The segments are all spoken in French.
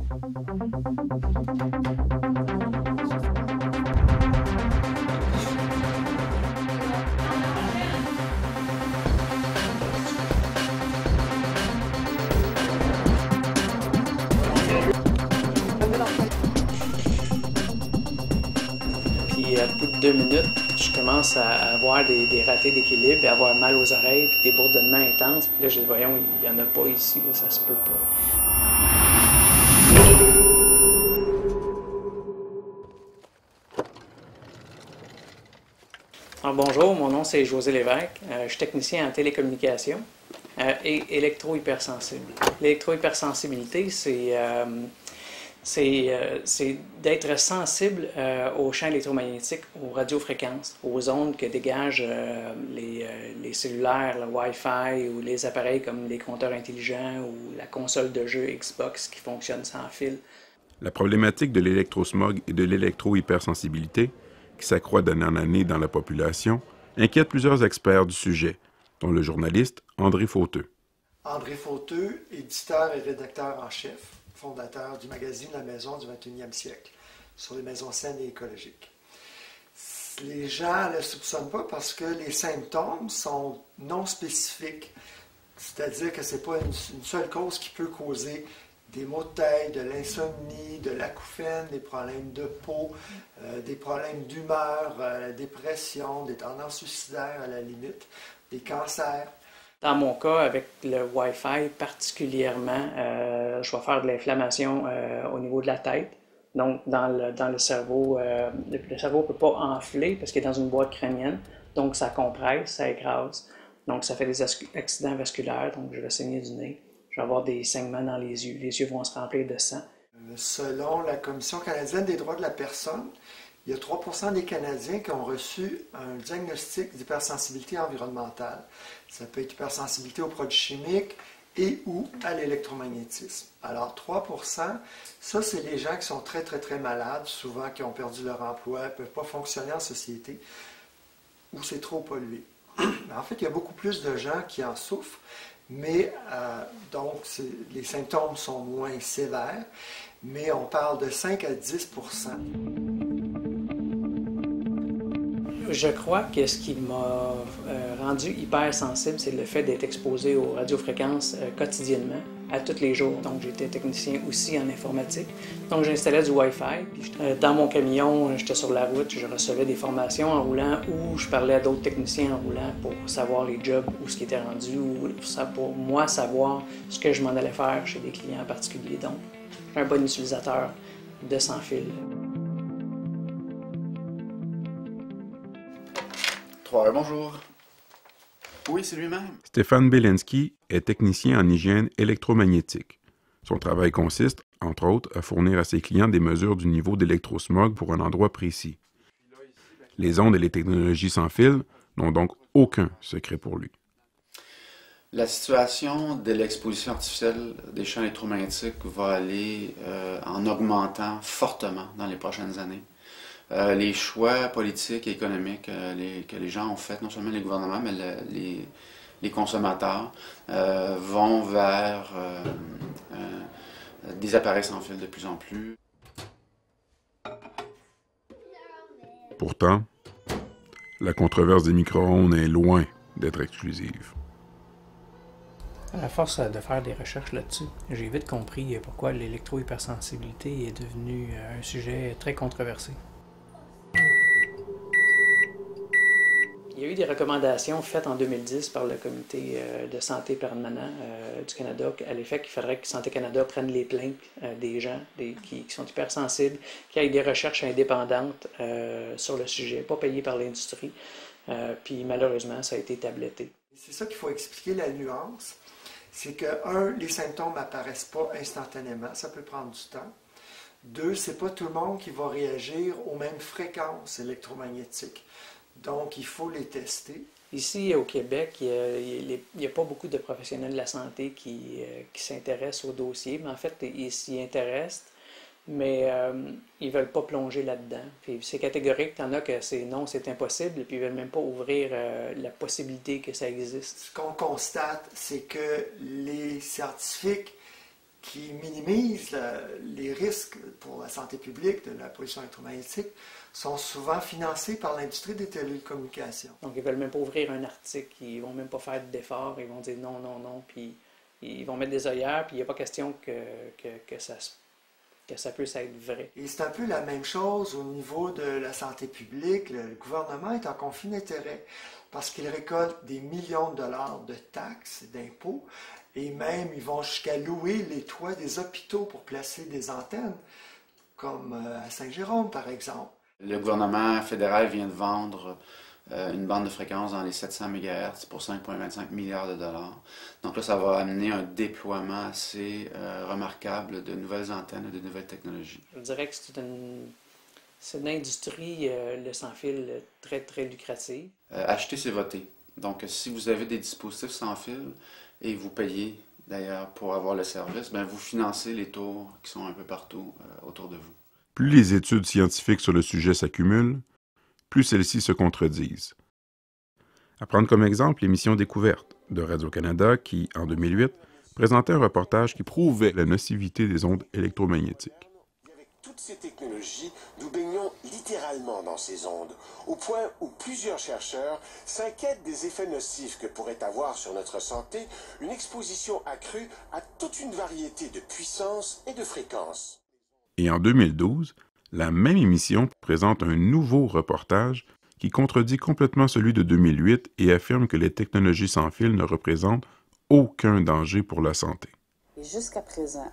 Puis à bout de 2 minutes, je commence à avoir des ratés d'équilibre et avoir mal aux oreilles puis des bourdonnements intenses. Puis là, je dis, voyons, il n'y en a pas ici, là, ça se peut pas. Alors, bonjour, mon nom c'est José Lévesque. Je suis technicien en télécommunication et électro-hypersensible. L'électro-hypersensibilité, c'est d'être sensible aux champs électromagnétiques, aux radiofréquences, aux ondes que dégagent les cellulaires, le Wi-Fi ou les appareils comme les compteurs intelligents ou la console de jeu Xbox qui fonctionne sans fil. La problématique de l'électrosmog et de l'électro-hypersensibilité, qui s'accroît d'année en année dans la population, inquiète plusieurs experts du sujet, dont le journaliste André Fauteux. André Fauteux, éditeur et rédacteur en chef, fondateur du magazine La Maison du 21e siècle, sur les maisons saines et écologiques. Les gens ne le soupçonnent pas parce que les symptômes sont non spécifiques, c'est-à-dire que ce n'est pas une seule cause qui peut causer des maux de tête, de l'insomnie, de l'acouphène, des problèmes de peau, des problèmes d'humeur, la dépression, des tendances suicidaires à la limite, des cancers. Dans mon cas, avec le Wi-Fi particulièrement, je vais faire de l'inflammation au niveau de la tête. Donc, dans le cerveau, le cerveau ne peut pas enfler parce qu'il est dans une boîte crânienne. Donc, ça compresse, ça écrase. Donc, ça fait des accidents vasculaires. Donc, je vais saigner du nez. Je vais avoir des saignements dans les yeux. Les yeux vont se remplir de sang. Selon la Commission canadienne des droits de la personne, il y a 3% des Canadiens qui ont reçu un diagnostic d'hypersensibilité environnementale. Ça peut être hypersensibilité aux produits chimiques et ou à l'électromagnétisme. Alors 3%, ça c'est les gens qui sont très très très malades, souvent qui ont perdu leur emploi, ne peuvent pas fonctionner en société, ou c'est trop pollué. En fait, il y a beaucoup plus de gens qui en souffrent, mais donc les symptômes sont moins sévères, mais on parle de 5 à 10%. Je crois que ce qui m'a rendu hypersensible, c'est le fait d'être exposé aux radiofréquences quotidiennement, à tous les jours. Donc, j'étais technicien aussi en informatique. Donc, j'installais du Wi-Fi. Puis, dans mon camion, j'étais sur la route, je recevais des formations en roulant ou je parlais à d'autres techniciens en roulant pour savoir les jobs, où ce qui était rendu, ou pour moi savoir ce que je m'en allais faire chez des clients en particulier. Donc, je suis un bon utilisateur de sans fil. Bonjour. Oui, c'est lui-même. Stéphane Belensky est technicien en hygiène électromagnétique. Son travail consiste, entre autres, à fournir à ses clients des mesures du niveau d'électrosmog pour un endroit précis. Les ondes et les technologies sans fil n'ont donc aucun secret pour lui. La situation de l'exposition artificielle des champs électromagnétiques va aller en augmentant fortement dans les prochaines années. Les choix politiques et économiques que les gens ont faits, non seulement les gouvernements, mais les consommateurs, vont vers des appareils sans fil de plus en plus. Pourtant, la controverse des micro-ondes est loin d'être exclusive. À force de faire des recherches là-dessus, j'ai vite compris pourquoi l'électro-hypersensibilité est devenue un sujet très controversé. Il y a eu des recommandations faites en 2010 par le Comité de santé permanent du Canada à l'effet qu'il faudrait que Santé Canada prenne les plaintes des gens qui sont hypersensibles, qu'il y ait des recherches indépendantes sur le sujet, pas payées par l'industrie. Puis malheureusement, ça a été tabletté. C'est ça qu'il faut expliquer la nuance. C'est que, les symptômes n'apparaissent pas instantanément, ça peut prendre du temps. 2, c'est pas tout le monde qui va réagir aux mêmes fréquences électromagnétiques. Donc, il faut les tester. Ici, au Québec, il n'y a pas beaucoup de professionnels de la santé qui s'intéressent au dossier. Mais en fait, ils s'y intéressent, mais ils ne veulent pas plonger là-dedans. Puis c'est catégorique, il y en a que c'est non, c'est impossible, puis ils ne veulent même pas ouvrir la possibilité que ça existe. Ce qu'on constate, c'est que les scientifiques qui minimisent les risques pour la santé publique de la pollution électromagnétique sont souvent financés par l'industrie des télécommunications. Donc, ils ne veulent même pas ouvrir un article, ils ne vont même pas faire d'efforts, ils vont dire non, non, non, puis ils vont mettre des œillères, puis il n'y a pas question que ça puisse être vrai. Et c'est un peu la même chose au niveau de la santé publique. Le gouvernement est en conflit d'intérêts parce qu'il récolte des millions de dollars de taxes et d'impôts, et même ils vont jusqu'à louer les toits des hôpitaux pour placer des antennes, comme à Saint-Jérôme par exemple. Le gouvernement fédéral vient de vendre une bande de fréquence dans les 700 MHz pour 5,25 milliards de dollars. Donc là, ça va amener un déploiement assez remarquable de nouvelles antennes et de nouvelles technologies. Je dirais que c'est une industrie, le sans-fil, très, très lucrative. Acheter, c'est voter. Donc, si vous avez des dispositifs sans fil et vous payez d'ailleurs pour avoir le service, bien, vous financez les tours qui sont un peu partout autour de vous. Plus les études scientifiques sur le sujet s'accumulent, plus celles-ci se contredisent. À prendre comme exemple l'émission Découverte de Radio-Canada qui, en 2008, présentait un reportage qui prouvait la nocivité des ondes électromagnétiques. Avec toutes ces technologies, nous baignons littéralement dans ces ondes, au point où plusieurs chercheurs s'inquiètent des effets nocifs que pourrait avoir sur notre santé une exposition accrue à toute une variété de puissances et de fréquences. Et en 2012, la même émission présente un nouveau reportage qui contredit complètement celui de 2008 et affirme que les technologies sans fil ne représentent aucun danger pour la santé. Et jusqu'à présent,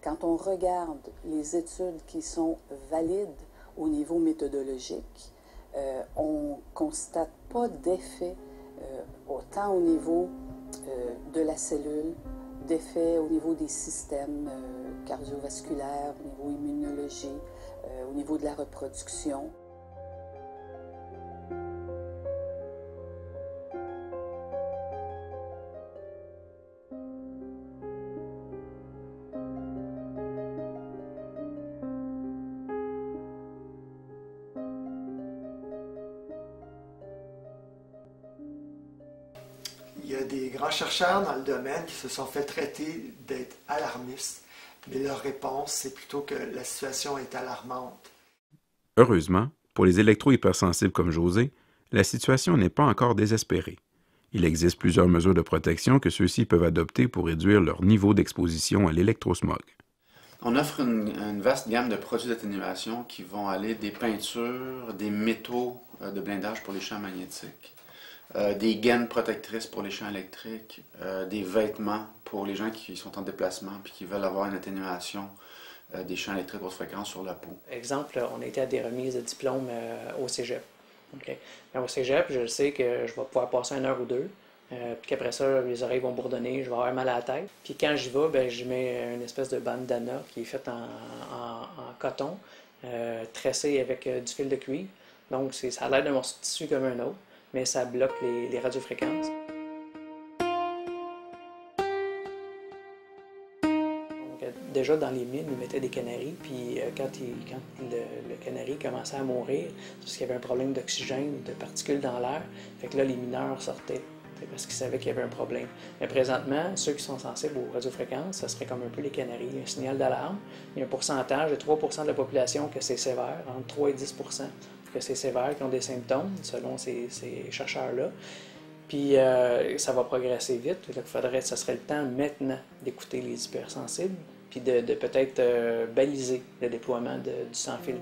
quand on regarde les études qui sont valides au niveau méthodologique, on ne constate pas d'effet autant au niveau de la cellule, d'effets au niveau des systèmes cardiovasculaires, au niveau immunologie, au niveau de la reproduction. Il y a des grands chercheurs dans le domaine qui se sont fait traiter d'être alarmistes, mais leur réponse, c'est plutôt que la situation est alarmante. Heureusement, pour les électro-hypersensibles comme José, la situation n'est pas encore désespérée. Il existe plusieurs mesures de protection que ceux-ci peuvent adopter pour réduire leur niveau d'exposition à l'électrosmog. On offre une vaste gamme de produits d'atténuation qui vont aller des peintures, des métaux de blindage pour les champs magnétiques, des gaines protectrices pour les champs électriques, des vêtements pour les gens qui sont en déplacement et qui veulent avoir une atténuation des champs électriques haute fréquence sur la peau. Exemple, on était à des remises de diplômes au cégep. Okay. Au cégep, je sais que je vais pouvoir passer 1 heure ou 2, puis qu'après ça, les oreilles vont bourdonner, je vais avoir mal à la tête. Puis quand j'y vais, ben, je mets une espèce de bandana qui est faite en coton, tressé avec du fil de cuivre. Donc ça a l'air d'un morceau de tissu comme un autre, mais ça bloque les radiofréquences. Déjà dans les mines, ils mettaient des canaris, puis quand le canari commençait à mourir, parce qu'il y avait un problème d'oxygène, de particules dans l'air, fait que là, les mineurs sortaient, parce qu'ils savaient qu'il y avait un problème. Mais présentement, ceux qui sont sensibles aux radiofréquences, ça serait comme un peu les canaris, un signal d'alarme. Il y a un pourcentage de 3% de la population que c'est sévère, entre 3 et 10% que c'est sévère, qui ont des symptômes, selon ces chercheurs-là. Puis ça va progresser vite, ça serait le temps maintenant d'écouter les hypersensibles, puis de peut-être baliser le déploiement du sans-fil.